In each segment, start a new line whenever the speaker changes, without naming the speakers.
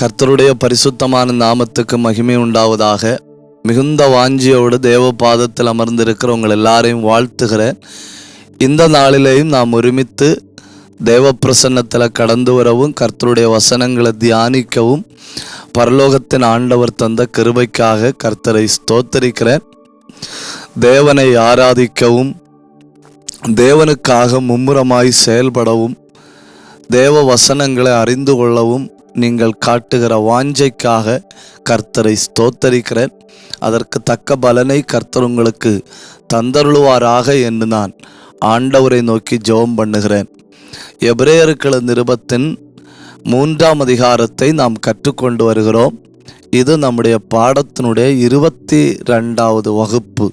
கர்த்தருடைய பரிசுத்தமான நாமத்துக்கு மகிமை உண்டாவதாக. மிகுந்த வாஞ்சியோடு தேவ பாதத்தில் அமர்ந்திருக்கிற உங்கள் எல்லாரையும் வாழ்த்துகிறேன். இந்த நாளிலேயும் நாம் ஒருமித்து தேவ பிரசன்னத்தில் கடந்து வரவும் கர்த்தருடைய வசனங்களை தியானிக்கவும் பரலோகத்தின் ஆண்டவர் தந்த கிருபைக்காக கர்த்தரை ஸ்தோத்தரிக்கிறேன். தேவனை ஆராதிக்கவும் தேவனுக்காக மும்முரமாய் செயல்படவும் தேவ வசனங்களை அறிந்து கொள்ளவும் நீங்கள் காட்டுகிற வாஞ்சைக்காக கர்த்தரை ஸ்தோத்தரிக்கிறேன். அதற்கு தக்க பலனை கர்த்தர் உங்களுக்கு தந்தருளுவாராக என்று நான் ஆண்டவரை நோக்கி ஜெபம் பண்ணுகிறேன். எபிரேயர்கள் நிருபத்தின் 3ஆம் அதிகாரத்தை நாம் கற்றுக்கொண்டு வருகிறோம். இது நம்முடைய பாடத்தினுடைய 22வது வகுப்பு.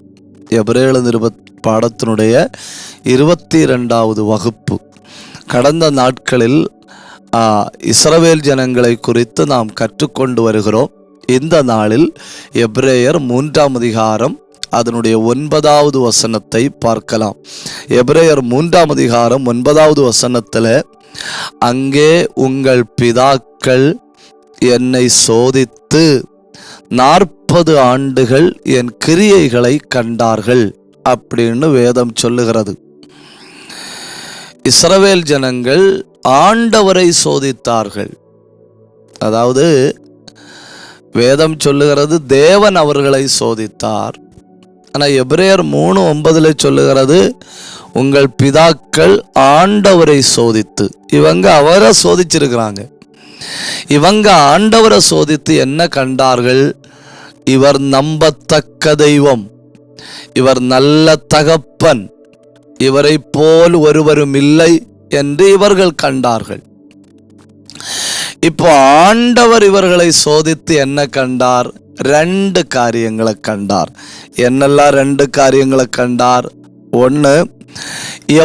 எபிரேயர் நிருப பாடத்தினுடைய 22வது வகுப்பு. கடந்த நாட்களில் இஸ்ரவேல் ஜனங்களை குறித்து நாம் கற்றுக்கொண்டு வருகிறோம். இந்த நாளில் எபிரேயர் 3ஆம் அதிகாரம் அதனுடைய 9வது வசனத்தை பார்க்கலாம். எபிரேயர் 3ஆம் அதிகாரம் 9வது வசனத்தில், அங்கே உங்கள் பிதாக்கள் என்னை சோதித்து 40 ஆண்டுகள் என் கிரியைகளை கண்டார்கள் அப்படின்னு வேதம் சொல்லுகிறது. இஸ்ரவேல் ஜனங்கள் ஆண்டவரை சோதித்தார்கள். அதாவது வேதம் சொல்லுகிறது தேவன் அவர்களை சோதித்தார். ஆனால் எபிரேயர் 3:9 சொல்லுகிறது உங்கள் பிதாக்கள் ஆண்டவரை சோதித்து. இவங்க அவரை சோதிச்சிருக்கிறாங்க. இவங்க ஆண்டவரை சோதித்து என்ன கண்டார்கள்? இவர் நம்பத்தக்க தெய்வம், இவர் நல்ல தகப்பன், இவரை போல் ஒருவரும் இல்லை என்று இவர்கள் கண்டார்கள். இப்போ ஆண்டவர் இவர்களை சோதித்து என்ன கண்டார்? 2 காரியங்களை கண்டார். என்னெல்லாம் 2 காரியங்களை கண்டார்? 1,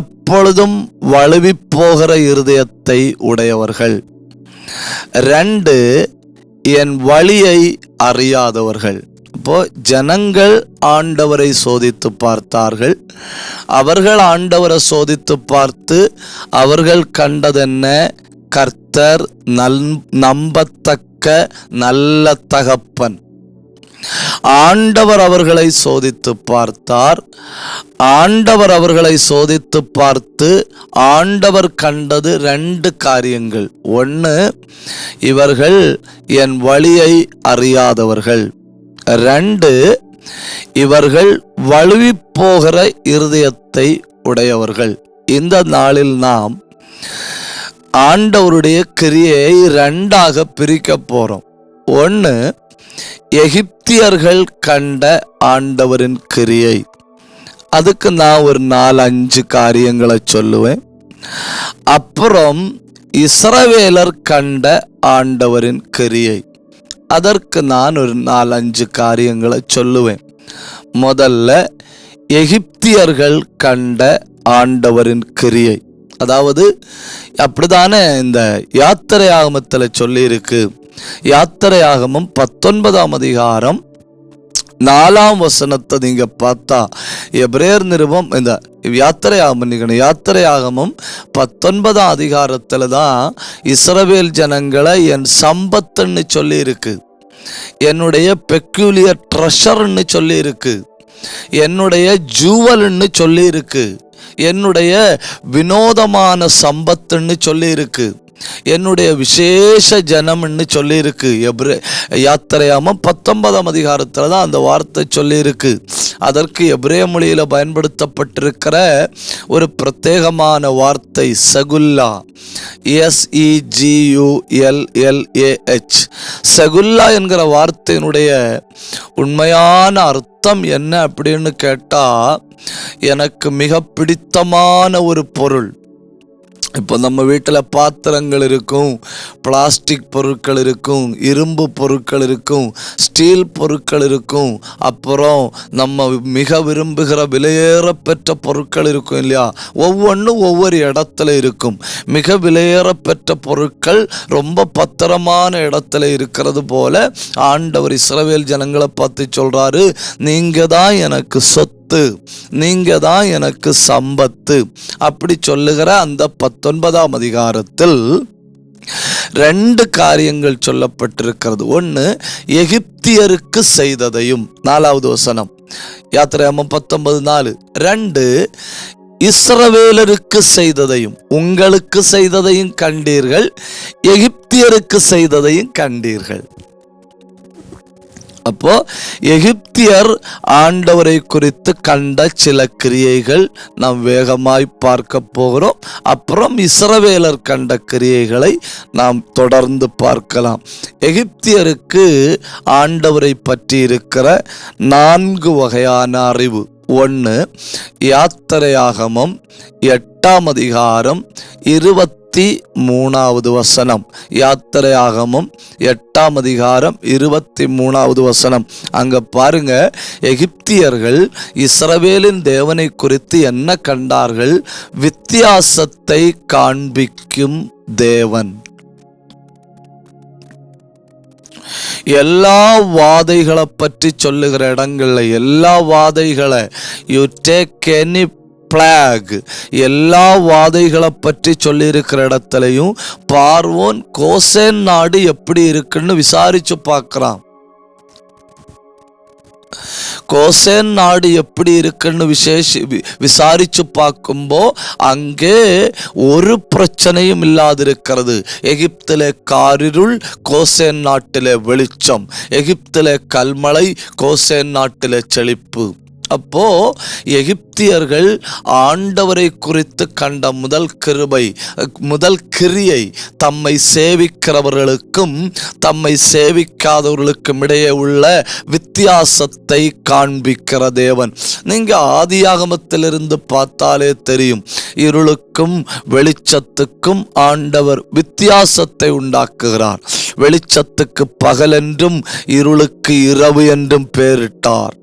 எப்பொழுதும் வழுவி போகிற இருதயத்தை உடையவர்கள். 2, என் வழியை அறியாதவர்கள். இப்போ ஜனங்கள் ஆண்டவரை சோதித்து பார்த்தார்கள். அவர்கள் ஆண்டவரை சோதித்து பார்த்து அவர்கள் கண்டதென்ன? கர்த்தர் நம்பத்தக்க நல்ல தகப்பன். ஆண்டவர் அவர்களை சோதித்து பார்த்தார். ஆண்டவர் அவர்களை சோதித்து பார்த்து ஆண்டவர் கண்டது 2 காரியங்கள். 1, இவர்கள் என் வழியை அறியாதவர்கள். 2, இவர்கள் வழுவி போகிற இருதயத்தை உடையவர்கள். இந்த நாளில் நாம் ஆண்டவருடைய கிரியையை 2ஆக பிரிக்க போறோம். 1, எகிப்தியர்கள் கண்ட ஆண்டவரின் கிரியை. அதுக்கு நான் ஒரு 4-5 காரியங்களை சொல்லுவேன். அப்புறம் இஸ்ரவேலர் கண்ட ஆண்டவரின் கிரியை. அதற்கு நான் ஒரு 4-5 காரியங்களை சொல்லுவேன். முதல்ல எகிப்தியர்கள் கண்ட ஆண்டவரின் கிரியை. அதாவது அப்படித்தானே இந்த யாத்திரை ஆகமத்தில் சொல்லி இருக்கு. யாத்திரை ஆகமம் 19ஆம் அதிகாரம் 4ஆம் வசனத்தை நீங்க பார்த்தா, எபிரேயர் நிருபம் இந்த யாத்திரை ஆகமம் 19ஆம் அதிகாரத்துல தான் இஸ்ரவேல் ஜனங்களை என் சம்பத்துன்னு சொல்லி இருக்கு, என்னுடைய பெக்யூலியர் ட்ரெஷர்ன்னு சொல்லி இருக்கு, என்னுடைய ஜூவல்னு சொல்லி இருக்கு, என்னுடைய வினோதமான சம்பத்துன்னு சொல்லி இருக்கு, என்னுடைய விசேஷ ஜனம்னு சொல்லி இருக்கு. யாத்திரையாம 19ஆம் அதிகாரத்துல தான் அந்த வார்த்தை சொல்லி இருக்கு. அதற்கு எபிரேய மொழியில பயன்படுத்தப்பட்டிருக்கிற ஒரு பிரத்யேகமான வார்த்தை சகுல்லா, SEGULLAH. சகுல்லா என்கிற வார்த்தையினுடைய உண்மையான அர்த்தம் என்ன அப்படின்னு கேட்டா, எனக்கு மிக பிடித்தமான ஒரு பொருள். இப்போ நம்ம வீட்டில் பாத்திரங்கள் இருக்கும், பிளாஸ்டிக் பொருட்கள் இருக்கும், இரும்பு பொருட்கள் இருக்கும், ஸ்டீல் பொருட்கள் இருக்கும், அப்புறம் நம்ம மிக விரும்புகிற விலையேற பெற்ற பொருட்கள் இருக்கும் இல்லையா? ஒவ்வொன்றும் ஒவ்வொரு இடத்துல இருக்கும். மிக விலையேற பெற்ற பொருட்கள் ரொம்ப பத்திரமான இடத்துல இருக்கிறது போல ஆண்டவர் இஸ்ரவேல் ஜனங்களை பார்த்து சொல்றாரு, நீங்க தான் எனக்கு சொத்து, நீங்க தான் எனக்கு சம்பத்து. அப்படி சொல்லுகிற அந்த 19ஆம் அதிகாரத்தில் 2 காரியங்கள் சொல்லப்பட்டிருக்கிறது. ஒன்று, எகிப்தியருக்கு செய்ததையும், 4வது வசனம் யாத்திராகமம் 19:4. 2, இஸ்ரவேலருக்கு செய்ததையும், உங்களுக்கு செய்ததையும் கண்டீர்கள், எகிப்தியருக்கு செய்ததையும் கண்டீர்கள். அப்போ எகிப்தியர் ஆண்டவரை குறித்து கண்ட சில கிரியைகள் நாம் வேகமாய் பார்க்க போகிறோம். அப்புறம் இஸ்ரவேலர் கண்ட கிரியைகளை நாம் தொடர்ந்து பார்க்கலாம். எகிப்தியருக்கு ஆண்டவரை பற்றி இருக்கிற 4 வகையான அறிவு. 1, யாத்திரையாகமம் 8ஆம் அதிகாரம் 23வது வசனம். யாத்திரையாகமம் 8ஆம் அதிகாரம் 23வது வசனம். அங்க பாருங்க, எகிப்தியர்கள் இஸ்ரவேலின் தேவனை குறித்து என்ன கண்டார்கள்? வித்தியாசத்தை காண்பிக்கும் தேவன். எல்லா வாதைகளை பற்றி சொல்லுகிற இடங்கள்ல, எல்லா வாதைகளை, யூ டேக் எனி பிளாக், எல்லா வாதைகளை பற்றி சொல்லி இருக்கிற இடத்துலையும் பார்வோன் கோசேன் நாடு எப்படி இருக்குன்னு விசாரிச்சு பார்க்கிறான். கோசேன் நாடு எப்படி இருக்குன்னு விசாரிச்சு பார்க்கும்போ அங்கே ஒரு பிரச்சனையும் இல்லாதிருக்கிறது. எகிப்திலே காரிருள், கோசேன் நாட்டிலே வெளிச்சம். எகிப்திலே கல்மலை, கோசேன் நாட்டிலே செழிப்பு. அப்போ எகிப்தியர்கள் ஆண்டவரை குறித்து கண்ட முதல் கிரியை தம்மை சேவிக்கிறவர்களுக்கும் தம்மை சேவிக்காதவர்களுக்கும் இடையே உள்ள வித்தியாசத்தை காண்பிக்கிற தேவன். நீங்க ஆதியாகமத்திலிருந்து பார்த்தாலே தெரியும், இருளுக்கும் வெளிச்சத்துக்கும் ஆண்டவர் வித்தியாசத்தை உண்டாக்குகிறார். வெளிச்சத்துக்கு பகல் என்றும் இருளுக்கு இரவு என்றும் பெயரிட்டார்.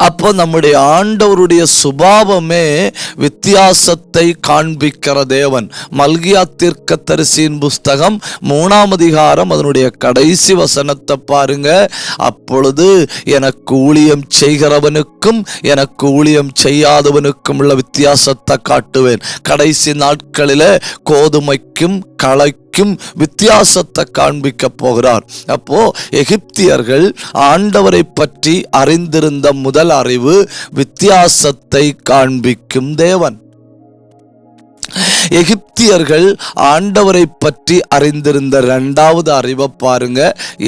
அப்போ நம்முடைய ஆண்டவருடைய சுபாவமே வித்தியாசத்தை காண்பிக்கிற தேவன். மல்கியா தீர்க்கதரிசியின் புஸ்தகம் 3ஆம் அதிகாரம் அதனுடைய கடைசி வசனத்தை பாருங்க. அப்பொழுது எனக்கு ஊழியம் செய்கிறவனுக்கும் எனக்கு ஊழியம் செய்யாதவனுக்கும் உள்ள வித்தியாசத்தை காட்டுவேன். கடைசி நாட்களிலே கோதுமைக்கும் களைக்கும் வித்தியாசத்தை காண்பிக்க போகிறார். அப்போ எகிப்தியர்கள் ஆண்டவரை பற்றி அறிந்திருந்த முதல் அறிவு வித்தியாசத்தை காண்பிக்கும் தேவன். எகிப்தியர்கள் ஆண்டவரை பற்றி அறிந்திருந்த 2வது அறிவை பாருங்க.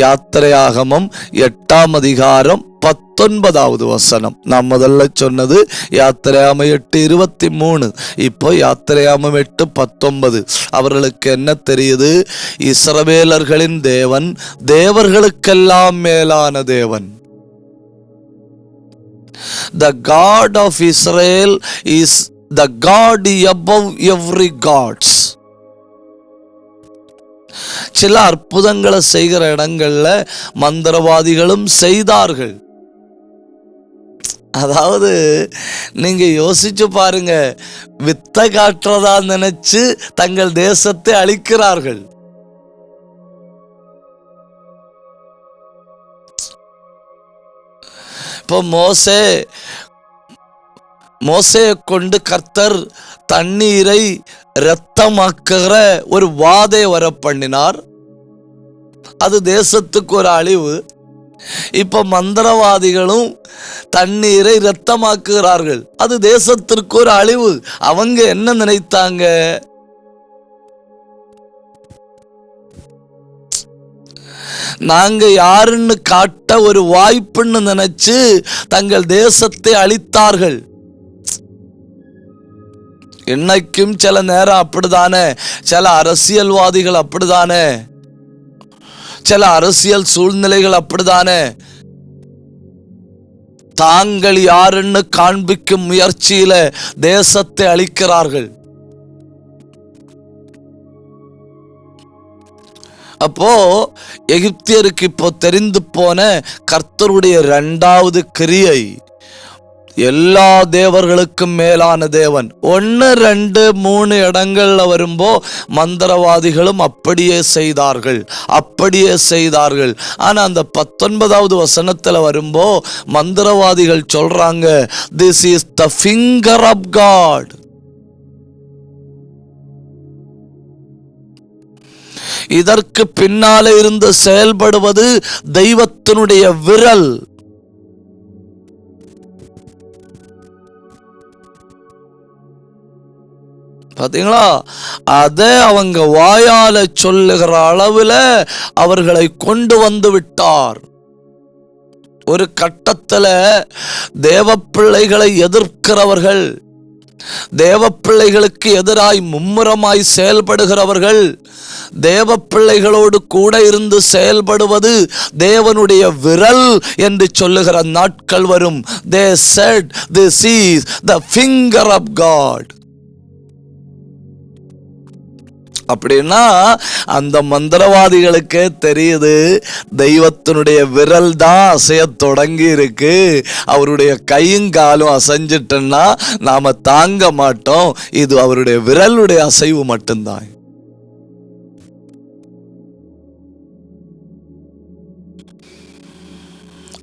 யாத்திரையாகமம் 8ஆம் அதிகாரம் 19வது வசனம். நான் முதல்ல சொன்னது யாத்திரையாகமம் 8:23. இப்போ யாத்திரையாகமம் 8:19. அவர்களுக்கு என்ன தெரியுது? இஸ்ரவேலர்களின் தேவன் தேவர்களுக்கெல்லாம் மேலான தேவன். The God of Israel is the God above every gods. சில அற்புதங்களை செய்கிற இடங்கள்ல மந்திரவாதிகளும் செய்தார்கள். அதாவது நீங்க யோசிச்சு பாருங்க, வித்தை காட்டுறதா நினைச்சு தங்கள் தேசத்தை அழிக்கிறார்கள். இப்போ மோசேயை கொண்டு கர்த்தர் தண்ணீரை இரத்தமாக்குகிற ஒரு வாதை வர பண்ணினார். அது தேசத்துக்கு ஒரு அழிவு. இப்ப மந்திரவாதிகளும் தண்ணீரை இரத்தமாக்குகிறார்கள். அது தேசத்திற்கு ஒரு அழிவு. அவங்க என்ன நினைத்தாங்க? நாங்க யாருன்னு காட்ட ஒரு வாய்ப்புன்னு நினைச்சு தங்கள் தேசத்தை அழித்தார்கள். இன்னைக்கும் சில நேரம் அப்படிதானே, சில அரசியல்வாதிகள் அப்படிதானே, சில அரசியல் சூழ்நிலைகள் அப்படிதானே, தாங்கள் யாருன்னு காண்பிக்கும் முயற்சியில தேசத்தை அழிக்கிறார்கள். அப்போ எகிப்தியருக்கு இப்போ தெரிந்து போன கர்த்தருடைய 2வது கிரியை, எல்லா தேவர்களுக்கும் மேலான தேவன். 1, 2, 3 இடங்கள்ல வரும்போ மந்திரவாதிகளும் அப்படியே செய்தார்கள். ஆனா அந்த 19வது வசனத்துல வரும்போ மந்திரவாதிகள் சொல்றாங்க, this is the finger of God. இதற்கு பின்னாலே இருந்து செயல்படுவது தெய்வத்தினுடைய விரல். பாத்தீங்களா? அதை அவங்க வாயால சொல்லுகிற அளவுல அவர்களை கொண்டு வந்து விட்டார். ஒரு கட்டத்துல தேவ பிள்ளைகளை எதிர்க்கிறவர்கள், தேவ பிள்ளைகளுக்கு எதிராய் மும்முரமாய் செயல்படுகிறவர்கள், தேவ பிள்ளைகளோடு கூட இருந்து செயல்படுவது தேவனுடைய விரல் என்று சொல்லுகிற நாட்கள் வரும். They said this is the finger of God. அப்படின்னா அந்த மந்திரவாதிகளுக்கே தெரியுது, தெய்வத்தினுடைய விரல் தான் அசைய தொடங்கி இருக்கு. அவருடைய கையும் காலும் அசைஞ்சிட்டோம்னா நாம தாங்க மாட்டோம். இது அவருடைய விரலுடைய அசைவு மட்டும்தான்.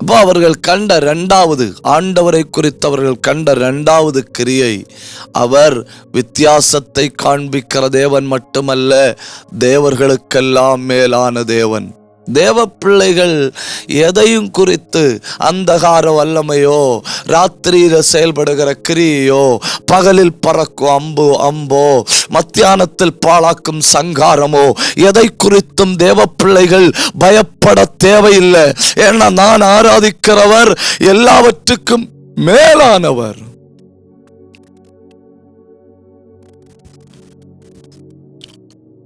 அப்போ அவர்கள் கண்ட இரண்டாவது, ஆண்டவரை குறித்தவர்கள் கண்ட இரண்டாவது கிரியை, அவர் வித்தியாசத்தை காண்பிக்கிற தேவன் மட்டுமல்ல, தேவர்களுக்கெல்லாம் மேலான தேவன். தேவ பிள்ளைகள் எதையும் குறித்து அந்தகார வல்லமையோ, ராத்திரியில செயல்படுகிற கிரியையோ, பகலில் பறக்கும் அம்போ, மத்தியானத்தில் பாழாக்கும் சங்காரமோ, எதை குறித்தும் தேவ பிள்ளைகள் பயப்பட தேவையில்லை. ஏன்னா நான் ஆராதிக்கிறவர் எல்லாவற்றுக்கும் மேலானவர்.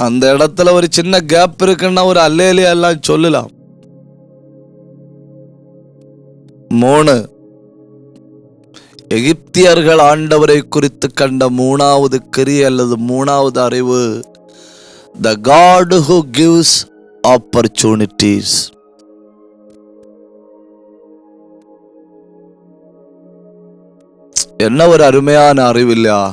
அந்த இடத்துல ஒரு சின்ன கேப் இருக்குன்னா ஒரு அல்லேலியா எல்லாம் சொல்லலாம். 3, எகிப்தியர்கள் ஆண்டவரை குறித்து கண்ட மூணாவது கிரியை அல்லது மூணாவது அறிவு, the God who gives opportunities. என்ன ஒரு அருமையான அறிவு இல்லையா?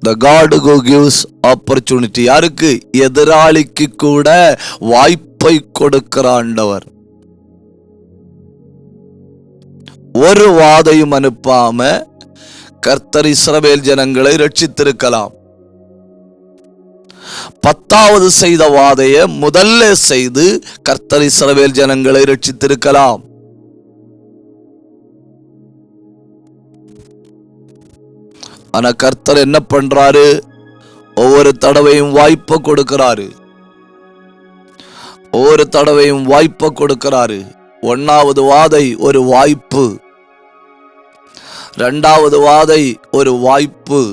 The God who gives opportunity. யாருக்கு? எதிராளிக்கு கூட வாய்ப்பை கொடுக்கிற ஆண்டவர். ஒரு வாதையும் அனுப்பாம கர்த்தர் இஸ்ரவேல் ஜனங்களை ரட்சித்திருக்கலாம். 10வது செய்த வாதையை முதல்ல செய்து கர்த்தர் இஸ்ரவேல் ஜனங்களை ரட்சித்திருக்கலாம். ஆனா கர்த்தர் என்ன பண்றாரு? ஒவ்வொரு தடவையும் வாய்ப்பை கொடுக்கிறாரு. ஒவ்வொரு தடவையும் வாய்ப்பை கொடுக்கிறாரு. 1வது வாதை ஒரு வாய்ப்பு, 2வது வாதை ஒரு வாய்ப்பு.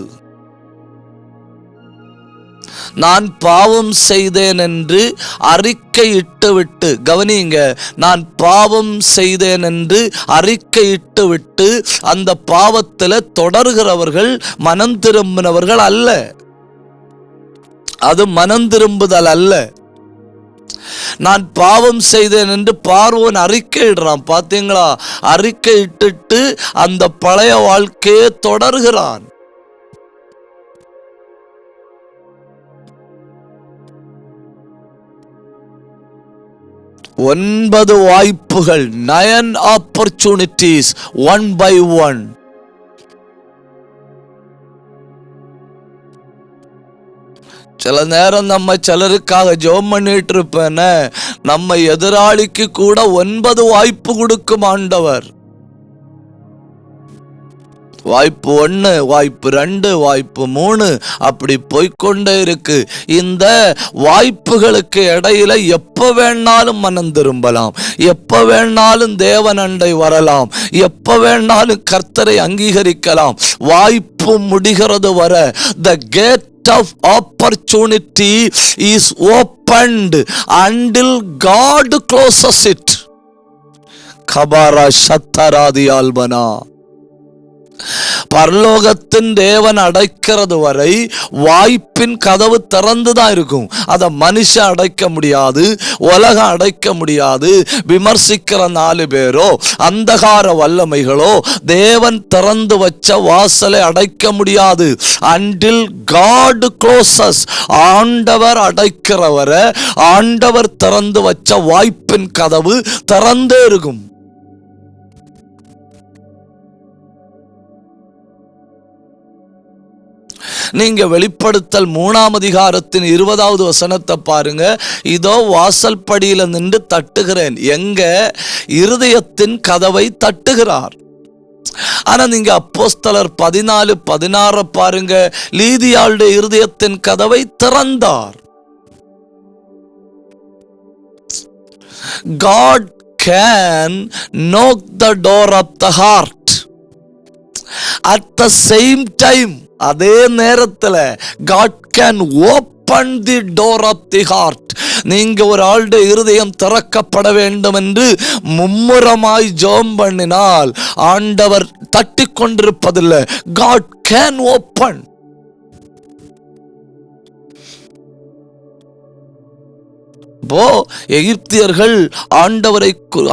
நான் பாவம் செய்தேன் என்று அறிக்கையிட்டு விட்டு, கவனிங்க, நான் பாவம் செய்தேன் என்று அறிக்கையிட்டு விட்டு அந்த பாவத்தில் தொடர்கிறவர்கள் மனம் திரும்பினவர்கள் அல்ல. அது மனம் திரும்புதல் அல்ல. நான் பாவம் செய்தேன் என்று பார்வோன் அறிக்கையிடுறான். பாத்தீங்களா? அறிக்கையிட்டு அந்த பழைய வாழ்க்கையை தொடர்கிறான். 9 வாய்ப்புகள், 9 opportunities, one by one. சில நேரம் நம்ம சிலருக்காக ஜெபம் பண்ணிட்டு இருப்பேன்னு, நம்ம எதிராளிக்கு கூட 9 வாய்ப்பு கொடுக்கும் ஆண்டவர். வாய்ப்பு 1, வாய்ப்பு 2, வாய்ப்பு 3, அப்படி போய்கொண்டே இருக்கு. இந்த வாய்ப்புகளுக்கு இடையில எப்ப வேணாலும் மனம் திரும்பலாம், எப்ப வேணாலும் தேவன் அண்டை வரலாம், எப்ப வேணாலும் கர்த்தரை அங்கீகரிக்கலாம். வாய்ப்பு முடிகிறது வர the gate of opportunity is opened until God closes it. கபாரா சத்தராதி ஆல்பனா. பரலோகத்தின் தேவன் அடைக்கிறது வரை வாய்ப்பின் கதவு திறந்துதான் இருக்கும். அதை மனுஷன் அடைக்க முடியாது, உலகம் அடைக்க முடியாது. விமர்சிக்கிற 4 பேரோ அந்தகார வல்லமைகளோ தேவன் திறந்து வச்ச வாசலை அடைக்க முடியாது. until God closes. ஆண்டவர் அடைக்கிறவரை ஆண்டவர் திறந்து வச்ச வாய்ப்பின் கதவு திறந்தே இருக்கும். நீங்க வெளிப்படுத்தல் 3ஆம் அதிகாரத்தின் 20வது வசனத்தை பாருங்க. இதோ வாசல் படியில நின்று தட்டுகிறேன். எங்க? இருதயத்தின் கதவை தட்டுகிறார். ஆனா நீங்க அப்போஸ்தலர் 14:16 பாருங்க. லீதியாளுடைய இருதயத்தின் கதவை திறந்தார். God can knock the door of the heart. At the same time, அதே நேரத்துல God can open the door of the heart. நீங்க ஒரு ஆளுடைய இருதயம் திறக்கப்பட வேண்டும் என்று மும்முரமாய் ஜெபம் பண்ணினால் ஆண்டவர் தட்டி கொண்டிருப்பதில்லை. God can open. எகிப்தியர்கள்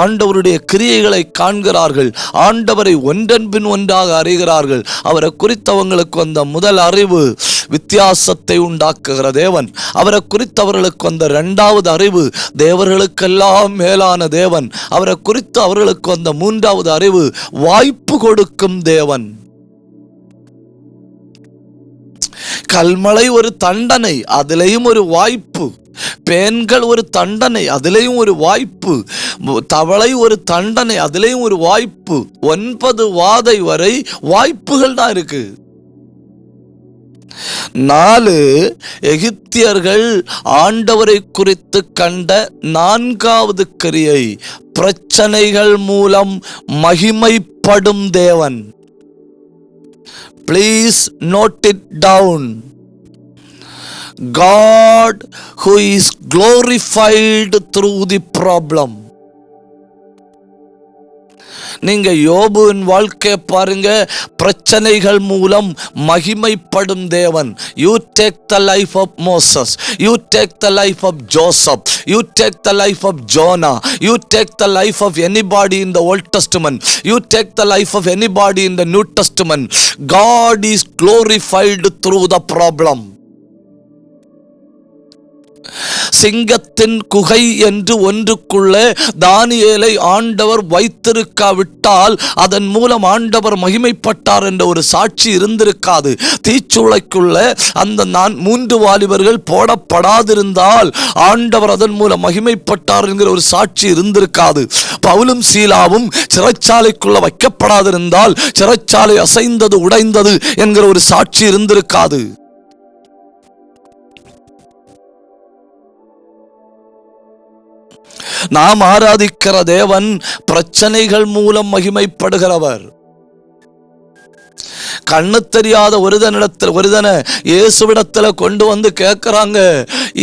ஆண்டவருடைய கிரியைகளை காண்கிறார்கள். ஆண்டவரை ஒன்றன் பின் ஒன்றாக அறிகிறார்கள். அவரை குறித்தவங்களுக்கு வந்த முதல் அறிவு வித்தியாசத்தை உண்டாக்குகிற தேவன். அவரை குறித்தவர்களுக்கு வந்த 2வது அறிவு தேவர்களுக்கெல்லாம் மேலான தேவன். அவரை குறித்து அவர்களுக்கு வந்த 3வது அறிவு வாய்ப்பு கொடுக்கும் தேவன். கல்மலை ஒரு தண்டனை, அதிலேயும் ஒரு வாய்ப்பு. பெண்கள் ஒரு தண்டனை, அதிலேயும் ஒரு வாய்ப்பு. தவளை ஒரு தண்டனை, அதிலேயும் ஒரு வாய்ப்பு. 9 வாதை வரை வாய்ப்புகள் தான் இருக்கு. 4 எகிப்தியர்கள் ஆண்டவரை குறித்து கண்ட 4வது கிரியை பிரச்சனைகள் மூலம் மகிமைப்படும் தேவன். Please note it down. God who is glorified through the problem. நீங்க யோபுவின் வாழ்க்கையை பாருங்க. பிரச்சனைகள் மூலம் மகிமைப்படும் தேவன். You take the life of Moses, you take the life of Joseph, you take the life of Jonah, you take the life of anybody in the Old Testament, you take the life of anybody in the New Testament. God is glorified through the problem. சிங்கத்தின் குகை என்று ஒன்றுக்குள்ளே தானியேலை ஆண்டவர் வைத்திருக்காவிட்டால் அதன் மூலம் ஆண்டவர் மகிமைப்பட்டார் என்ற ஒரு சாட்சி இருந்திருக்காது. தீச்சூளைக்குள்ள அந்த 3 வாலிபர்கள் போடப்படாதிருந்தால் ஆண்டவர் அதன் மூலம் மகிமைப்பட்டார் என்கிற ஒரு சாட்சி இருந்திருக்காது. பவுலும் சீலாவும் சிறைச்சாலைக்குள்ள வைக்கப்படாதிருந்தால் சிறைச்சாலை அசைந்தது உடைந்தது என்கிற ஒரு சாட்சி இருந்திருக்காது. நாம் ஆராதிக்கிற தேவன் பிரச்சனைகள் மூலம் மகிமைப்படுகிறவர். கண்ணு தெரியாத ஒருதனை இயேசுவிடத்துல கொண்டு வந்து கேட்கிறாங்க,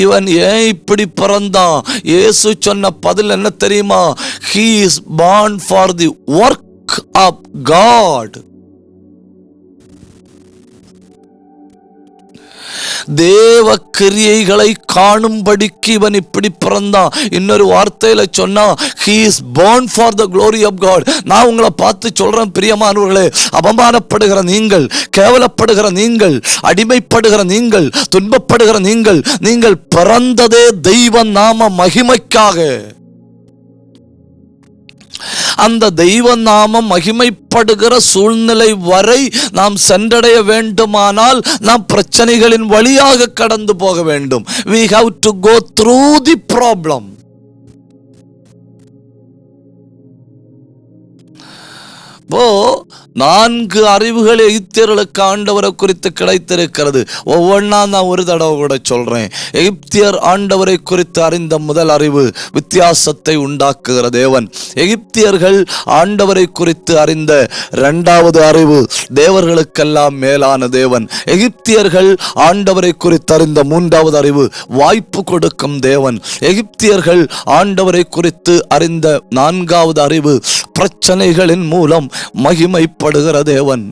இவன் ஏன் இப்படி பிறந்தான்? இயேசு சொன்ன பதில் என்ன தெரியுமா? He is born for the work of God. தேவ கிரியைகளை காணும்படிக்கு இவன் இப்படி பிறந்தான். இன்னொரு வார்த்தையில சொன்னா he is born for the glory of God. நான் உங்களை பார்த்து சொல்றேன் பிரியமானவர்களே, அவமானப்படுகிற நீங்கள், கேவலப்படுகிற நீங்கள், அடிமைப்படுகிற நீங்கள், துன்பப்படுகிற நீங்கள் பிறந்ததே தெய்வ நாம மகிமைக்காக. அந்த தெய்வ நாமம் மகிமைப்படுகிற சூழ்நிலை வரை நாம் சென்றடைய வேண்டுமானால் நாம் பிரச்சனைகளின் வழியாக கடந்து போக வேண்டும். We have to go through the problem. இப்போ 4 அறிவுகள் எகிப்தியர்களுக்கு ஆண்டவரை குறித்து கிடைத்திருக்கிறது. ஒவ்வொன்றா நான் ஒரு தடவை கூட சொல்றேன். எகிப்தியர் ஆண்டவரை குறித்து அறிந்த முதல் அறிவு வித்தியாசத்தை உண்டாக்குகிற தேவன். எகிப்தியர்கள் ஆண்டவரை குறித்து அறிந்த 2வது அறிவு தேவர்களுக்கெல்லாம் மேலான தேவன். எகிப்தியர்கள் ஆண்டவரை குறித்து அறிந்த 3வது அறிவு வாய்ப்பு கொடுக்கும் தேவன். எகிப்தியர்கள் ஆண்டவரை குறித்து அறிந்த 4வது அறிவு பிரச்சனைகளின் மூலம் மகிமைப்படுகிற தேவன்.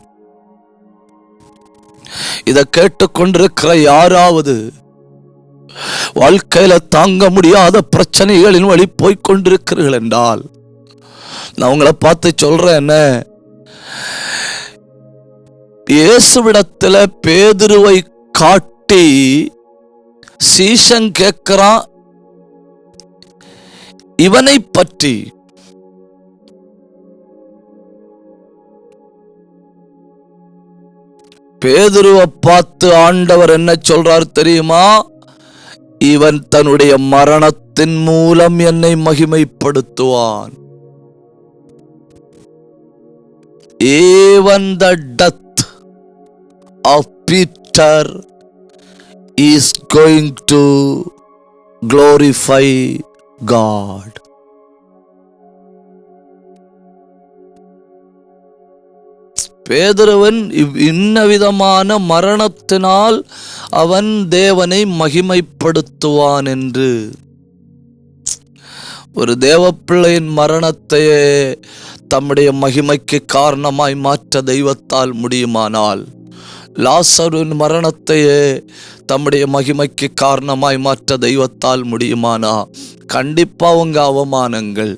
இதை கேட்டுக்கொண்டிருக்கிற யாராவது வாழ்க்கையில தாங்க முடியாத பிரச்சனைகளின் வழி போய்கொண்டிருக்கிறீர்கள் என்றால் நான் உங்களை பார்த்து சொல்றேன், என்ன இயேசுவிடத்துல பேதுருவை காட்டி சீசன் கேட்கிறான் இவனை பற்றி. பேதுருவை பார்த்து ஆண்டவர் என்ன சொல்றார் தெரியுமா? இவன் தன்னுடைய மரணத்தின் மூலம் என்னை மகிமைப்படுத்துவான். Even the death of Peter is going to glorify God. பேதுருவன் இன்ன விதமான மரணத்தினால் அவன் தேவனை மகிமைப்படுத்துவான் என்று. ஒரு தேவப்பிள்ளையின் மரணத்தையே தம்முடைய மகிமைக்கு காரணமாய் மாற்ற தெய்வத்தால் முடியுமானால், லாசருவின் மரணத்தையே தம்முடைய மகிமைக்கு காரணமாய் மாற்ற தெய்வத்தால் முடியுமானா, கண்டிப்பா உங்க அவமானங்கள்,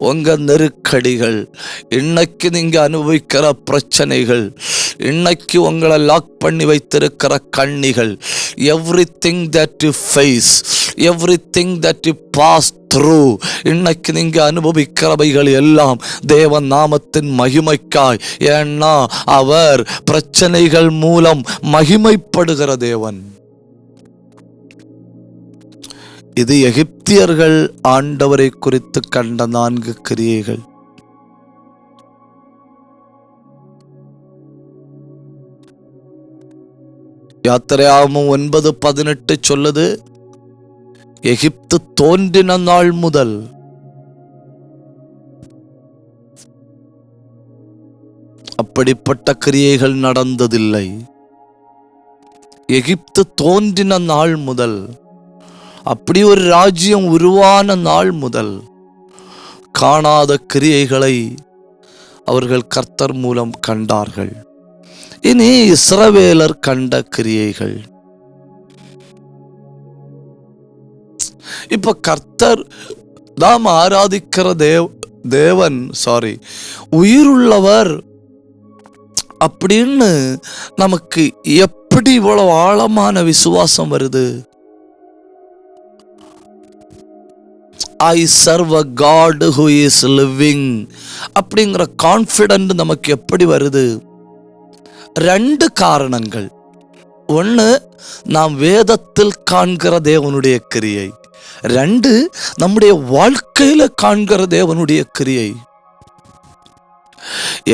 உங்க நெருக்கடிகள், இன்னைக்கு நீங்க அனுபவிக்கிற பிரச்சனைகள், இன்னைக்கு உங்களை லாக் பண்ணி வைத்திருக்கிற கண்ணிகள், everything that you face, everything that you pass through, இன்னைக்கு நீங்க அனுபவிக்கிறவைகள் எல்லாம் தேவன் நாமத்தின் மகிமைக்காய். ஏன்னா அவர் பிரச்சனைகள் மூலம் மகிமைப்படுகிற தேவன். இது எகிப்தியர்கள் ஆண்டவரை குறித்து கண்ட 4 கிரியைகள். யாத்திரையாகமம் 9:18 சொல்லுது, எகிப்து தோன்றின நாள் முதல் அப்படிப்பட்ட கிரியைகள் நடந்ததில்லை. எகிப்து தோன்றின நாள் முதல், அப்படி ஒரு ராஜ்யம் உருவான நாள் முதல் காணாத கிரியைகளை அவர்கள் கர்த்தர் மூலம் கண்டார்கள். இனி இஸ்ரவேலர் கண்ட கிரியைகள். இப்ப கர்த்தர் நாம் ஆராதிக்கிற தேவன் உயிருள்ளவர் அப்படின்னு நமக்கு எப்படி இவ்வளவு ஆழமான விசுவாசம் வருது? I serve a God who is living அப்படிங்கிற கான்ஃபிடென்ட் நமக்கு எப்படி வருது? 2 காரணங்கள். ஒன்று, நாம் வேதத்தில் காண்கிற தேவனுடைய கிரியை. 2, நம்முடைய வாழ்க்கையில காண்கிற தேவனுடைய கிரியை.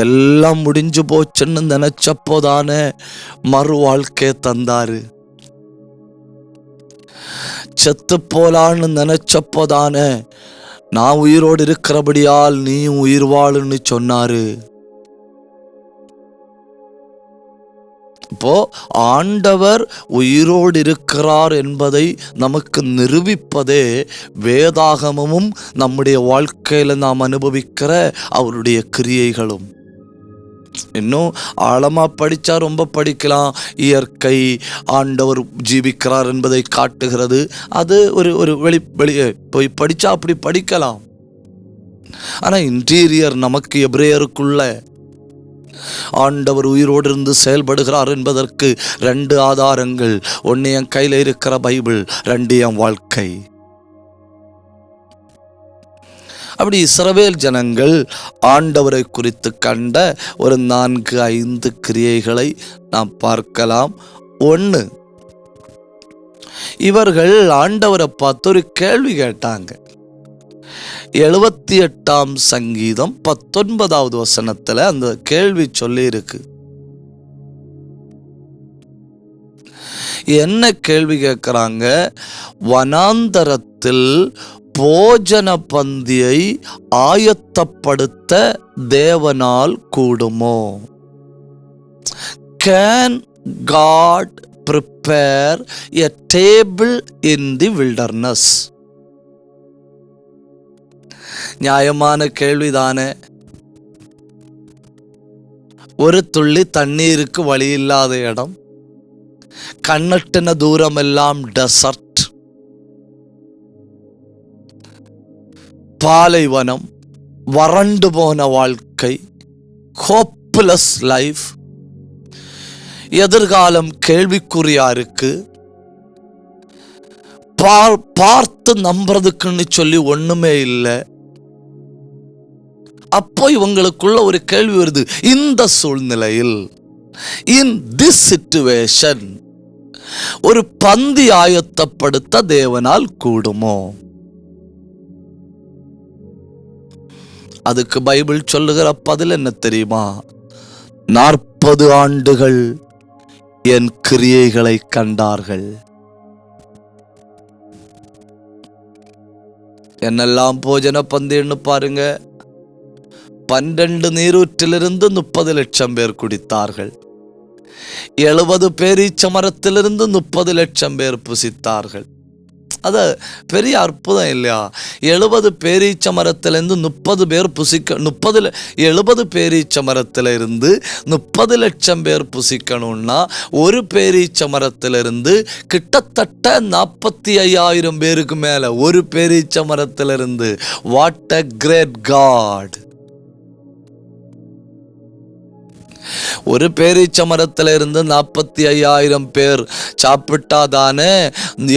எல்லாம் முடிஞ்சு போச்சுன்னு நினைச்சப்போதானே மறு வாழ்க்கை தந்தாரு. செத்து போலான்னு நினைச்சப்போதானே நான் உயிரோடு இருக்கிறபடியால் நீயும் உயிர் வாழுன்னு சொன்னாரு. இப்போ ஆண்டவர் உயிரோடு இருக்கிறார் என்பதை நமக்கு நிரூபிப்பதே வேதாகமமும் நம்முடைய வாழ்க்கையில நாம் அனுபவிக்கிற அவருடைய கிரியைகளும். இன்னும் ஆழமா படிச்சா ரொம்ப படிக்கலாம். இயற்கை ஆண்டவர் ஜீவிக்கிறார் என்பதை காட்டுகிறது. அது ஒரு வெளியே போய் படிச்சா அப்படி படிக்கலாம். ஆனா இன்டீரியர் நமக்கு எபிரேயருக்குள்ள ஆண்டவர் உயிரோடு இருந்து செயல்படுகிறார் என்பதற்கு 2 ஆதாரங்கள். 1 என் கையில இருக்கிற பைபிள், 2 என் வாழ்க்கை. அப்படி இஸ்ரவேல் ஜனங்கள் ஆண்டவரை குறித்து கண்ட ஒரு 4-5 கிரியைகளை நாம் பார்க்கலாம். 1, இவர்கள் ஆண்டவரை பார்த்து ஒரு கேள்வி கேட்டாங்க. 78ஆம் சங்கீதம் 19வது வசனத்துல அந்த கேள்வி சொல்லி இருக்கு. என்ன கேள்வி கேட்கிறாங்க? வனாந்தரத்தில் போஜன பந்தியை ஆயத்தப்படுத்த தேவனால் கூடுமோ? Can God prepare a table in the wilderness? நியாயமான கேள்விதானே. ஒரு துள்ளி தண்ணீருக்கு வழி இல்லாத இடம், கண்ணெட்டின தூரம் எல்லாம் டெசர்ட், பாலைவனம், வறண்டு போன வாழ்க்கை, ஹோப்லெஸ் லைஃப், எதிர்காலம் கேள்விக்குறியா இருக்கு, பார்த்து நம்புறதுக்குன்னு சொல்லி ஒண்ணுமே இல்லை. அப்போ இவங்களுக்குள்ள ஒரு கேள்வி வருது. இந்த சூழ்நிலையில் இன் திஸ் சிச்சுவேஷன் ஒரு பந்தி ஆயத்தப்படுத்த தேவனால் கூடுமோ? அதுக்கு பைபிள் சொல்லுகிற பதில் என்ன தெரியுமா? 40 ஆண்டுகள் என் கிரியைகளை கண்டார்கள். என்னெல்லாம் போஜன பந்தின்னு பாருங்க. 12 நீரூற்றிலிருந்து 30 லட்சம் பேர் குடித்தார்கள். 70 பேரீச்ச மரத்திலிருந்து 30 லட்சம் பேர் புசித்தார்கள். அது பெரிய அற்புதம் இல்லையா? 70 பேரீச்ச மரத்திலிருந்து 30 பேர் 70 பேரீச்ச மரத்திலிருந்து 30 லட்சம் பேர் புசிக்கணும்னா ஒரு பேரீச்ச மரத்திலிருந்து கிட்டத்தட்ட 45,000 பேருக்கு மேல ஒரு பேரீச்ச மரத்திலிருந்து. What a great God! ஒரு பேரீச்ச மரத்துல இருந்து 45,000 பேர் சாப்பிட்டாதானே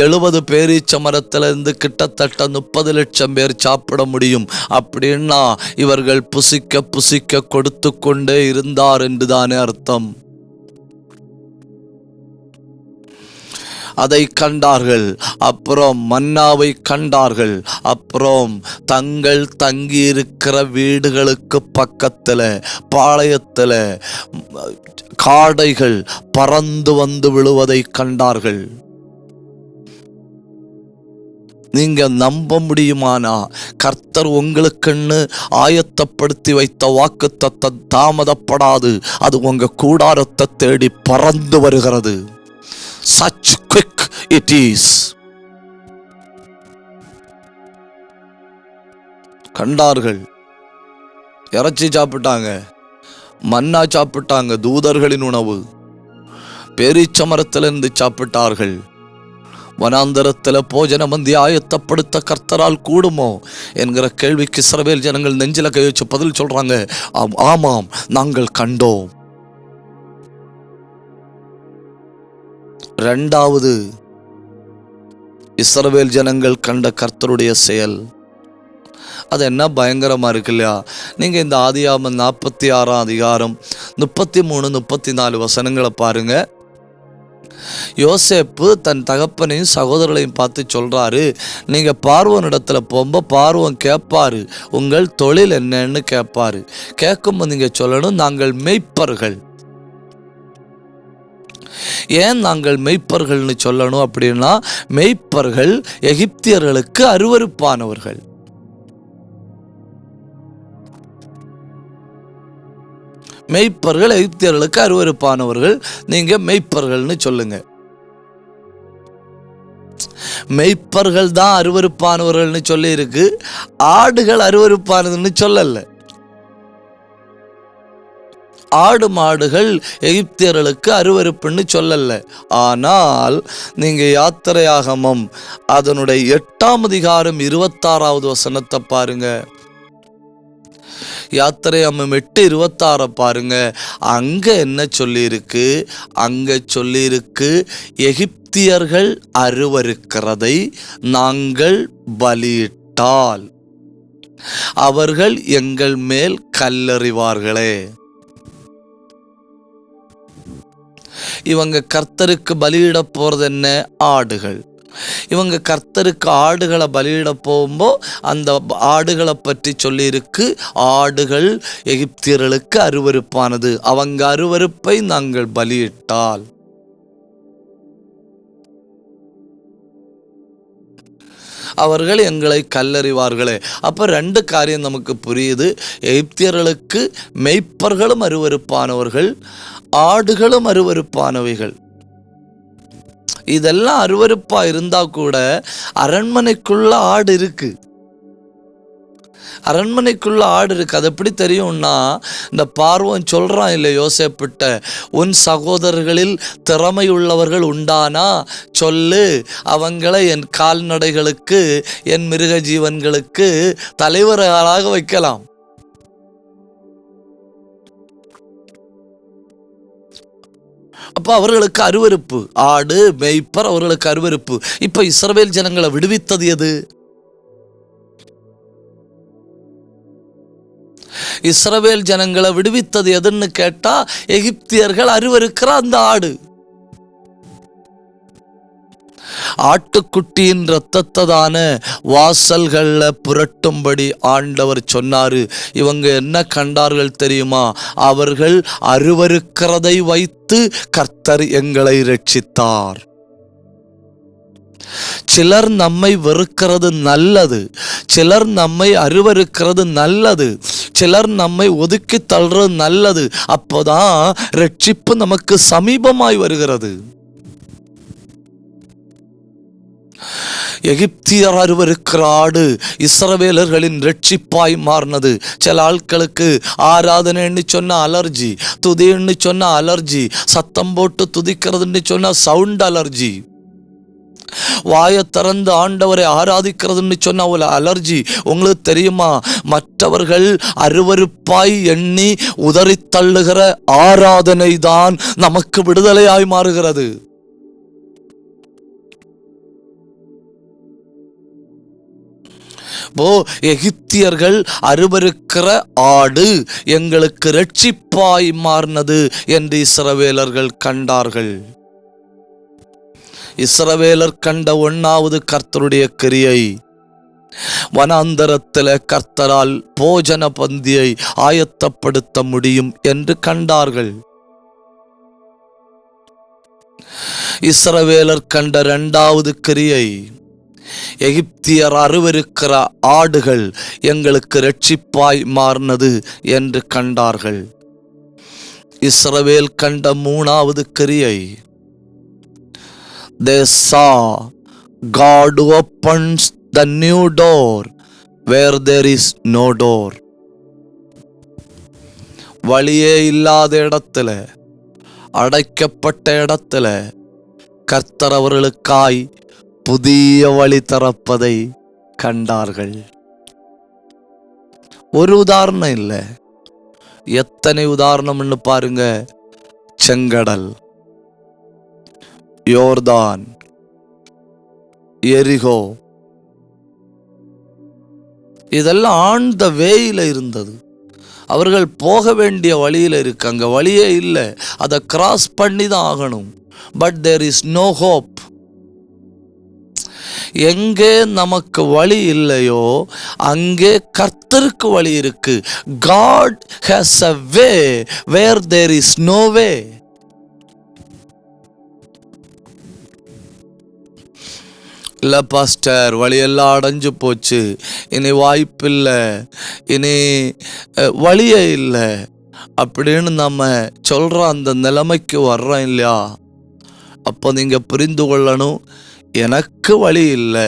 70 பேரீச்ச மரத்துல இருந்து கிட்டத்தட்ட 30 லட்சம் பேர் சாப்பிட முடியும். அப்படின்னா இவர்கள் புசிக்க புசிக்க கொடுத்து கொண்டே இருந்தார் என்றுதானே அர்த்தம். அதை கண்டார்கள். அப்புறம் மன்னாவை கண்டார்கள். அப்புறம் தங்கள் தங்கியிருக்கிற வீடுகளுக்கு பக்கத்துல பாளையத்துல காடைகள் பறந்து வந்து விழுவதை கண்டார்கள். நீங்க நம்ப முடியுமானா கர்த்தர் உங்களுக்குன்னு ஆயத்தப்படுத்தி வைத்த வாக்குத்தத்தம் தாமதப்படாது. அது உங்க கூடாரத்தை தேடி பறந்து வருகிறது. Such quick it is. கண்டார்கள். இறைச்சி சாப்பிட்டாங்க, மன்னா சாப்பிட்டாங்க, தூதர்களின் உணவு. பேரீச்ச மரத்திலிருந்து சாப்பிட்டார்கள். வனாந்தரத்தில் போஜன மந்தி ஆயத்தப்படுத்த கர்த்தரால் கூடுமோ என்கிற கேள்விக்கு இஸ்ரவேல் ஜனங்கள் நெஞ்சில கை வச்சு பதில் சொல்றாங்க. ஆமாம், நாங்கள் கண்டோம். இரண்டாவது இஸ்ரவேல் ஜனங்கள் கண்ட கர்த்தருடைய செயல் அது என்ன பயங்கரமா இருக்கு இல்லையா? நீங்க இந்த ஆதியாகமம் 46ஆம் அதிகாரம் 33, 34 வசனங்களை பாருங்க. யோசேப்பு தன் தகப்பனையும் சகோதரர்களையும் பார்த்து சொல்றாரு, நீங்க பார்வோனிடத்துல போகும்போது பார்வோன் கேட்பாரு, உங்கள் தொழில் என்னன்னு கேட்பாரு. கேட்கும்போது நீங்க சொல்லணும், நாங்கள் மெய்ப்பர்கள். ஏன் நாங்கள் மெய்ப்பர்கள்னு சொல்லணும் அப்படின்னா, மெய்ப்பர்கள் எகிப்தியர்களுக்கு அருவருப்பானவர்கள். மெய்ப்பர்கள் எகிப்தியர்களுக்கு அருவருப்பானவர்கள். நீங்க மெய்ப்பர்கள்னு சொல்லுங்க. மெய்ப்பர்கள் தான் அருவருப்பானவர்கள்னு சொல்லி இருக்கு, ஆடுகள் அருவருப்பானதுன்னு சொல்லல. ஆடு மாடுகள் எகிப்தியர்களுக்கு அருவருப்புன்னு சொல்லல. ஆனால் நீங்க யாத்திரையாகமம் அதனுடைய 8ஆம் அதிகாரம் 26வது வசனத்தை பாருங்க. யாத்திரையாகமம் 8:26 பாருங்க. அங்க என்ன சொல்லி இருக்கு? அங்க சொல்லி இருக்கு, எகிப்தியர்கள் அருவருக்கிறதை நாங்கள் பலியிட்டால் அவர்கள் எங்கள் மேல் கல்லெறிவார்களே. இவங்க கர்த்தருக்கு பலியிட போறது என்ன? ஆடுகள். இவங்க கர்த்தருக்கு ஆடுகளை பலியிட போகும்போ அந்த ஆடுகளை பற்றி சொல்லி இருக்கு, ஆடுகள் எகிப்தியர்களுக்கு அருவருப்பானது, அவங்க அருவருப்பை நாங்கள் பலியிட்டால். அவர்கள் எங்களை கல்லறிவார்களே. அப்ப 2 காரியம் நமக்கு புரியுது. எகிப்தியர்களுக்கு மெய்ப்பர்களும் அருவருப்பானவர்கள், ஆடுகளும் அருவருப்பானவைகள். இதெல்லாம் அருவருப்பா இருந்தா கூட அரண்மனைக்குள்ள ஆடு இருக்கு. அரண்மனைக்குள்ள ஆடு இருக்கு. அது எப்படி தெரியும்னா, இந்த பார்வோன் சொல்றான் இல்லை யோசேப்பிட்ட, உன் சகோதரர்களில் திறமையுள்ளவர்கள் உண்டானா சொல்லு, அவங்களை என் கால்நடைகளுக்கு என் மிருக ஜீவன்களுக்கு தலைவர்களாக வைக்கலாம். அப்ப அவர்களுக்கு அருவருப்பு, ஆடு மேய்ப்பர் அவர்களுக்கு அருவருப்பு. இப்ப இஸ்ரவேல் ஜனங்களை விடுவித்தது எது? இஸ்ரவேல் ஜனங்களை விடுவித்தது எதுன்னு கேட்டா எகிப்தியர்கள் அருவருக்கிற அந்த ஆடு. ஆட்டுக்குட்டியின் இரத்தத்தை தானே வாசல்கள்ல புரட்டும்படி ஆண்டவர் சொன்னாரு. இவங்க என்ன கண்டார்கள் தெரியுமா? அவர்கள் அருவருக்கிறதை வைத்து கர்த்தர் எங்களை ரட்சித்தார். சிலர் நம்மை வெறுக்கிறது நல்லது, சிலர் நம்மை அருவருக்கிறது நல்லது, சிலர் நம்மை ஒதுக்கி தள்ளுறது நல்லது. அப்போதான் ரட்சிப்பு நமக்கு சமீபமாய் வருகிறது. எகிப்தியர் அருவருக்கிற ஆடு இஸ்ரவேலர்களின் ரட்சிப்பாய் மாறினது. சில ஆட்களுக்கு ஆராதனைன்னு சொன்ன அலர்ஜி, துதின்னு சொன்ன அலர்ஜி, சத்தம் போட்டு துதிக்கிறதுன்னு சொன்ன சவுண்ட் அலர்ஜி, வாயை திறந்து ஆண்டவரை ஆராதிக்கிறதுன்னு சொன்ன ஒரு அலர்ஜி. உங்களுக்கு தெரியுமா? மற்றவர்கள் அருவருப்பாய் எண்ணி உதறி தள்ளுகிற ஆராதனை தான் நமக்கு விடுதலையாய் மாறுகிறது. எகிப்தியர்கள் அருவருக்கிற ஆடு எங்களுக்கு ரட்சிப்பாய் மாறினது என்று இஸ்ரவேலர்கள் கண்டார்கள். இஸ்ரவேலர் கண்ட 1வது கர்த்தருடைய கிரியை, வனாந்தரத்தில் கர்த்தரால் போஜன பந்தியை ஆயத்தப்படுத்த முடியும் என்று கண்டார்கள். இஸ்ரவேலர் கண்ட 2வது கிரியை, எகிப்தியர் அருவருக்கிற ஆடுகள் எங்களுக்கு ரட்சிப்பாய் மாறினது என்று கண்டார்கள். இஸ்ரவேல் கண்ட 3வது கிரியை, they saw God opens the new door where there is no door. வழியே இல்லாத இடத்துல, அடைக்கப்பட்ட இடத்துல கர்த்தர் அவர்களுக்காய் புதிய வழி திறப்பதை கண்டார்கள். ஒரு உதாரணம் இல்லை, எத்தனை உதாரணம்னு பாருங்க. செங்கடல், யோர்தான், எரிகோ, இதெல்லாம் ஆன் த வேயில இருந்தது. அவர்கள் போக வேண்டிய வழியில இருக்காங்க, வழியே இல்லை, அதை கிராஸ் பண்ணி தான் ஆகணும். But there is no hope. எங்கே நமக்கு வழி இல்லையோ அங்கே கர்த்தருக்கு வழி இருக்கு. God has a way where there is no way. இல்லை பாஸ்டர், வழியெல்லாம் அடைஞ்சு போச்சு, இனி வாய்ப்பில்லை, இனி வழியே இல்லை அப்படின்னு நம்ம சொல்ற அந்த நிலைமைக்கு வர்றோம் இல்லையா? அப்போ நீங்க புரிந்து கொள்ளணும், எனக்கு வழி இல்லை,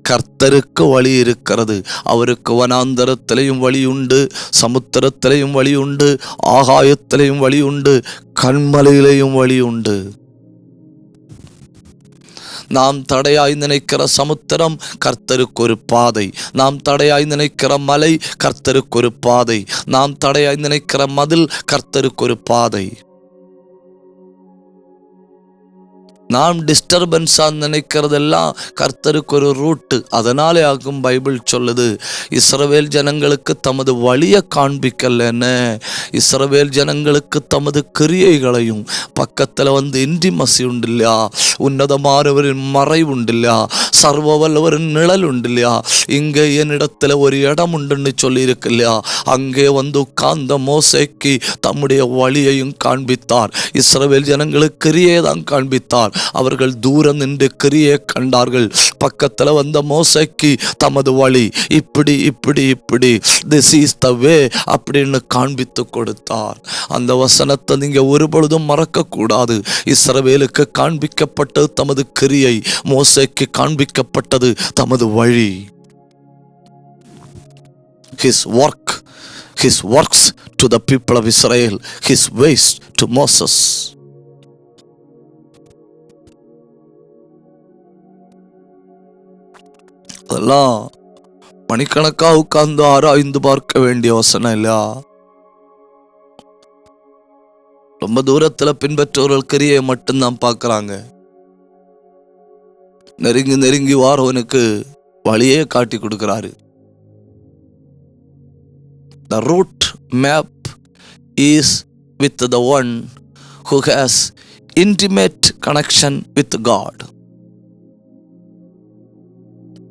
கர்த்தருக்கு வழி இருக்கிறது. அவருக்கு வனாந்தரத்திலையும் வழி உண்டு, சமுத்திரத்திலையும் வழி உண்டு, ஆகாயத்திலையும் வழி உண்டு, கண்மலையிலையும் வழி உண்டு. நாம் தடையாய் நினைக்கிற சமுத்திரம் கர்த்தருக்கு ஒரு பாதை, நாம் தடையாய் நினைக்கிற மலை கர்த்தருக்கு ஒரு பாதை, நாம் தடையாய் நினைக்கிற மதில் கர்த்தருக்கு ஒரு பாதை. நாம் டிஸ்டர்பன்ஸா நினைக்கிறதெல்லாம் கர்த்தருக்கு ஒரு ரூட்டு. அதனாலே ஆகும் பைபிள் சொல்லுது, இஸ்ரவேல் ஜனங்களுக்கு தமது வழியை காண்பிக்கலன்னு, இஸ்ரவேல் ஜனங்களுக்கு தமது கிரியைகளையும், பக்கத்தில் இன்டிமசி உண்டு இல்லையா, உன்னதமானவரின் மறை உண்டு இல்லையா, சர்வ வல்லவரின் நிழல் உண்டு இல்லையா, இங்கே என்னிடத்துல ஒரு இடம் உண்டுன்னு சொல்லியிருக்கு இல்லையா, அங்கே உட்கார்ந்த மோசேக்கு தம்முடைய வழியையும் காண்பித்தார். இஸ்ரவேல் ஜனங்களுக்கு கிரியை தான் காண்பித்தார். அவர்கள் தூரம் நின்று கிரியை கண்டார்கள். பக்கத்தில் வந்த மோசேக்கு தமது வழி இப்படி இப்படி இப்படி, திஸ் இஸ் த வே அப்படின்னு காண்பித்து கொடுத்தார். அந்த வசனத்தை நீங்க ஒரு பொழுதும் மறக்க கூடாது. இஸ்ரவேலுக்கு காண்பிக்கப்பட்டது தமது கிரியை, மோசேக்கு காண்பிக்கப்பட்டது தமது வழி. His works to the people of Israel, his ways to Moses. அதெல்லாம் மணிக்கணக்கா உட்கார்ந்து ஆராய்ந்து பார்க்க வேண்டிய வசனம் இல்லையா? ரொம்ப தூரத்துல பின்பற்றவர்கள் கிரியை மட்டும்தான் பார்க்கறாங்க. நெருங்கி நெருங்கி வாரவனுக்கு வழியே காட்டி கொடுக்கிறாரு. The route map is with the one who has intimate connection with God.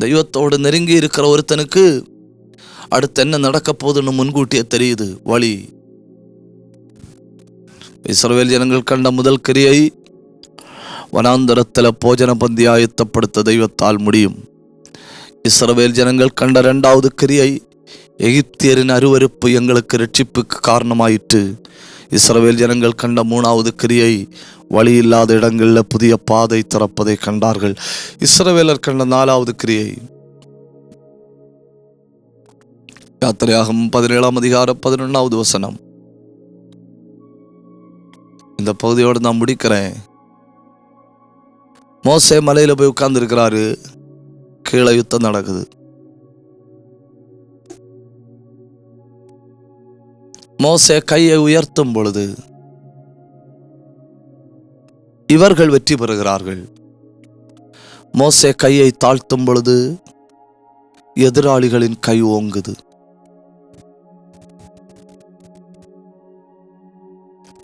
தெய்வத்தோடு நெருங்கி இருக்கிற ஒருத்தனுக்கு அடுத்து என்ன நடக்க போகுதுன்னு முன்கூட்டியே தெரியுது. வழி. இஸ்ரவேல் ஜனங்கள் கண்ட முதல் கிரியை வனாந்தரத்தில் போஜன பந்தி ஆயத்தப்படுத்த தெய்வத்தால் முடியும். இஸ்ரவேல் ஜனங்கள் கண்ட இரண்டாவது கிரியை எகிப்தியரின் அருவருப்பு எங்களுக்கு இரட்சிப்புக்கு காரணமாயிற்று. இஸ்ரவேல் ஜனங்கள் கண்ட மூணாவது கிரியை வழி இல்லாத இடங்களில் புதிய பாதை திறப்பதை கண்டார்கள். இஸ்ரவேலர் கண்ட நாலாவது கிரியை யாத்திரையாகும் 17ஆம் அதிகாரம் 11வது வசனம். இந்த பகுதியோடு நான் முடிக்கிறேன். மோசே மலையில போய் உட்கார்ந்து இருக்கிறாரு. கீழே யுத்தம் நடக்குது. மோசே கையை உயர்த்தும் பொழுது இவர்கள் வெற்றி பெறுகிறார்கள். மோசே கையை தாழ்த்தும் பொழுது எதிராளிகளின் கை ஓங்குது.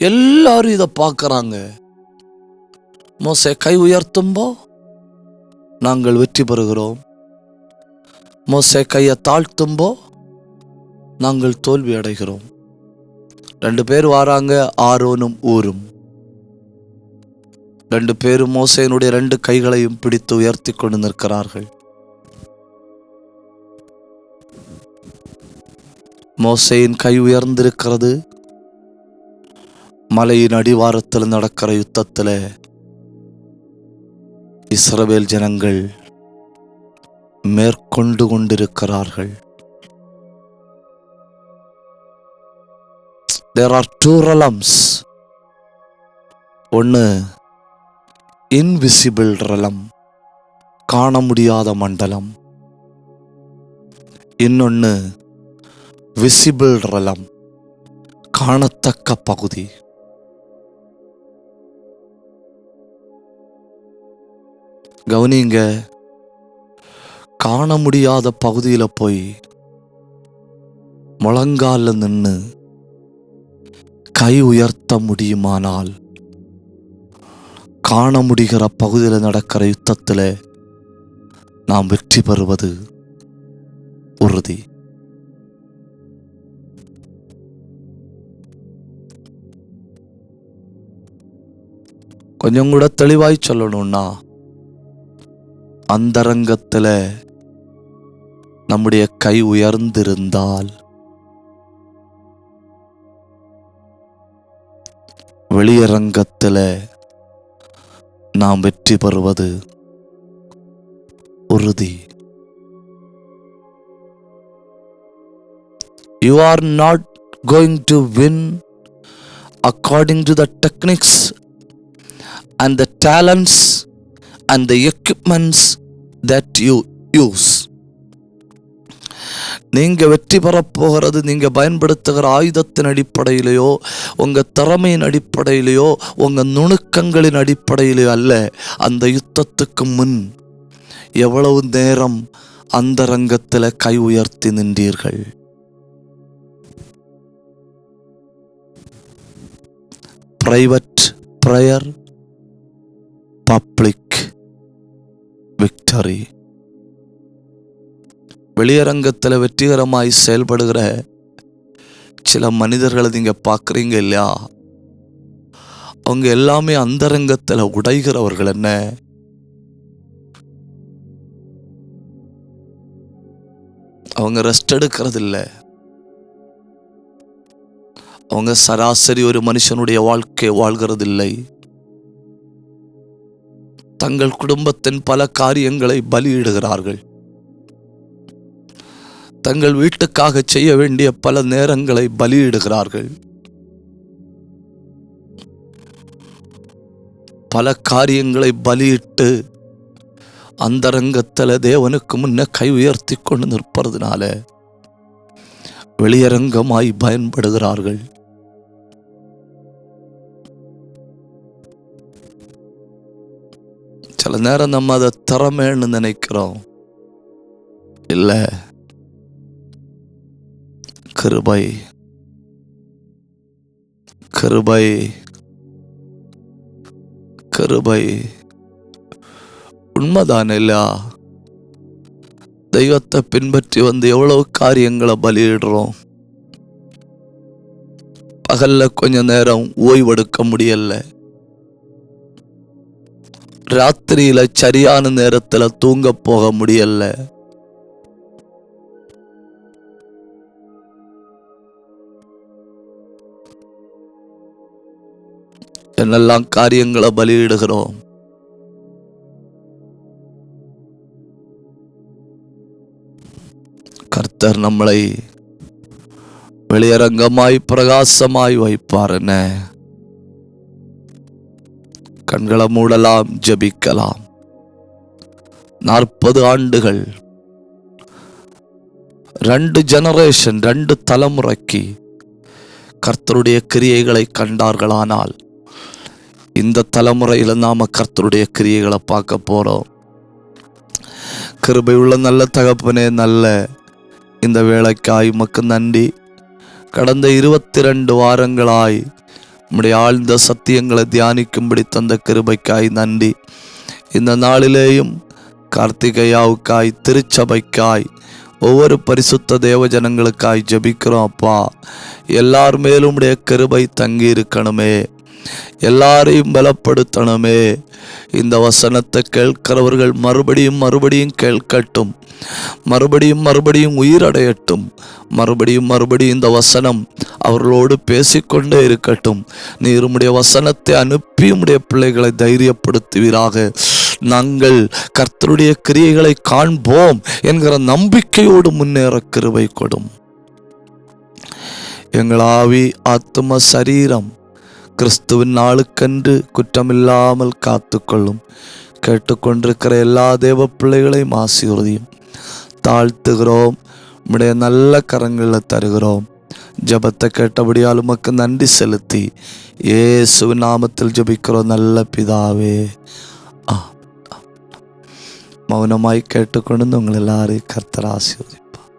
எல்லாரும் இதை பார்க்கறாங்க. மோசே கை உயர்த்தும்போ நாங்கள் வெற்றி பெறுகிறோம். மோசே கையை தாழ்த்தும்போ நாங்கள் தோல்வி அடைகிறோம். 2 பேர் வராங்க, ஆரோனும் ஊரும். 2 பேரும் மோசேனுடைய 2 கைகளையும் பிடித்து உயர்த்தி கொண்டு நிற்கிறார்கள். மோசேயின் கை உயர்ந்திருக்கிறது. மலையின் அடிவாரத்தில் நடக்கிற யுத்தத்தில் இஸ்ரவேல் ஜனங்கள் மேற்கொண்டு கொண்டிருக்கிறார்கள். There are 2 realms. ஒன்று இன்விசிபிள் realm, காண முடியாத மண்டலம். இன்னொன்று விசிபிள் realm, காணத்தக்க பகுதி. கவனிங்க, காண முடியாத பகுதியில் போய் முழங்கால நின்று கை உயர்த்த முடியுமானால் காண முடிகிற பகுதியில் நடக்கிற யுத்தத்தில் நாம் வெற்றி பெறுவது உறுதி. கொஞ்சம் கூட தெளிவாய் சொல்லணும்னா, அந்தரங்கத்தில் நம்முடைய கை உயர்ந்திருந்தால் வெளியரங்கத்தில் நாம் வெற்றி பெறுவது உறுதி. You are not going to win according to the techniques and the talents and the equipments that you use. நீங்க வெற்றி பெறப்போகிறது நீங்க பயன்படுத்துகிற ஆயுதத்தின் அடிப்படையிலேயோ, உங்க திறமையின் அடிப்படையிலேயோ, உங்க நுணுக்கங்களின் அடிப்படையிலேயோ அல்ல. அந்த யுத்தத்துக்கு முன் எவ்வளவு நேரம் அந்தரங்கத்தில் கை உயர்த்தி நின்றீர்கள்? Private prayer, public victory. வெளியரங்கத்தில் வெற்றிகரமாய் செயல்படுகிற சில மனிதர்களை நீங்க பார்க்குறீங்க இல்லையா? அவங்க எல்லாமே அந்தரங்கத்தில் உடைகிறவர்கள். என்ன? அவங்க ரெஸ்ட் எடுக்கிறது இல்லை. அவங்க சராசரி ஒரு மனுஷனுடைய வாழ்க்கை வாழ்கிறது இல்லை. தங்கள் குடும்பத்தின் பல காரியங்களை பலியிடுகிறார்கள். தங்கள் வீட்டுக்காக செய்ய வேண்டிய பல நேரங்களை பலியிடுகிறார்கள். பல காரியங்களை பலியிட்டு அந்தரங்கத்தில் தேவனுக்கு முன்ன கை உயர்த்தி கொண்டு நிற்பதுனால வெளியரங்கமாய் பயன்படுகிறார்கள். சில நேரம் நம்ம அதை திறமைன்னு நினைக்கிறோம். இல்லை, கிருபை. கிருபை, கிருபை. உண்மைதானே? தெய்வத்தை பின்பற்றி வந்து எவ்வளவு காரியங்களை பலியிடுறோம். பகல்ல கொஞ்ச நேரம் ஓய்வெடுக்க முடியல, ராத்திரியில சரியான நேரத்துல தூங்க போக முடியல. என்னெல்லாம் காரியங்களை பலியிடுகிறோம். கர்த்தர் நம்மளை வெளியரங்கமாய் பிரகாசமாய் வைப்பாருன. கண்களை மூடலாம், ஜெபிக்கலாம். 40 ஆண்டுகள், 2 ஜெனரேஷன், 2 தலைமுறைக்கு கர்த்தருடைய கிரியைகளை கண்டார்களானால், இந்த தலைமுறையில நாம கர்த்தருடைய கிரியைகளை பார்க்க போறோம். கிருபை உள்ள நல்ல தகப்பனே, நல்ல இந்த வேளைக்காய் உமக்கு நன்றி. கடந்த 22 வாரங்களாய் நம்முடைய ஆழ்ந்த சத்தியங்களை தியானிக்கும்படி தந்த கிருபைக்காய் நன்றி. இந்த நாளிலேயும் கார்த்திகையாவுக்காய், திருச்சபைக்காய், ஒவ்வொரு பரிசுத்த தேவஜனங்களுக்காய் ஜெபிக்கிறோம். அப்பா, எல்லார் மேலும் உடைய கிருபை தங்கி இருக்கணுமே, எல்லாரையும் பலப்படுத்தணுமே. இந்த வசனத்தை கேட்கிறவர்கள் மறுபடியும் மறுபடியும் கேட்கட்டும், மறுபடியும் மறுபடியும் உயிரடையட்டும், மறுபடியும் மறுபடியும் இந்த வசனம் அவர்களோடு பேசிக்கொண்டே இருக்கட்டும். நீர் உம்முடைய வசனத்தை அனுப்பி உம்முடைய பிள்ளைகளை தைரியப்படுத்துவீராக. நாங்கள் கர்த்தருடைய கிரியைகளை காண்போம் என்கிற நம்பிக்கையோடு முன்னேற கிருபை கொடும். எங்கள் ஆவி, ஆத்தும, சரீரம் கிறிஸ்துவின் நாளுக்கென்று குற்றமில்லாமல் காத்துக்கொள்ளும். கேட்டுக்கொண்டிருக்கிற எல்லா தேவ பிள்ளைகளையும் ஆசீர்வதியும். தாழ்த்துகிறோம், உம்முடைய நல்ல கரங்களில் தருகிறோம். ஜெபத்தை கேட்டபடியால் உமக்கு நன்றி செலுத்தி இயேசுவின் நாமத்தில் ஜெபிக்கிறோம் நல்ல பிதாவே. மௌனமாய் கேட்டுக்கொண்டு உங்கள் எல்லாரையும் கர்த்தர் ஆசீர்வதிப்பார்.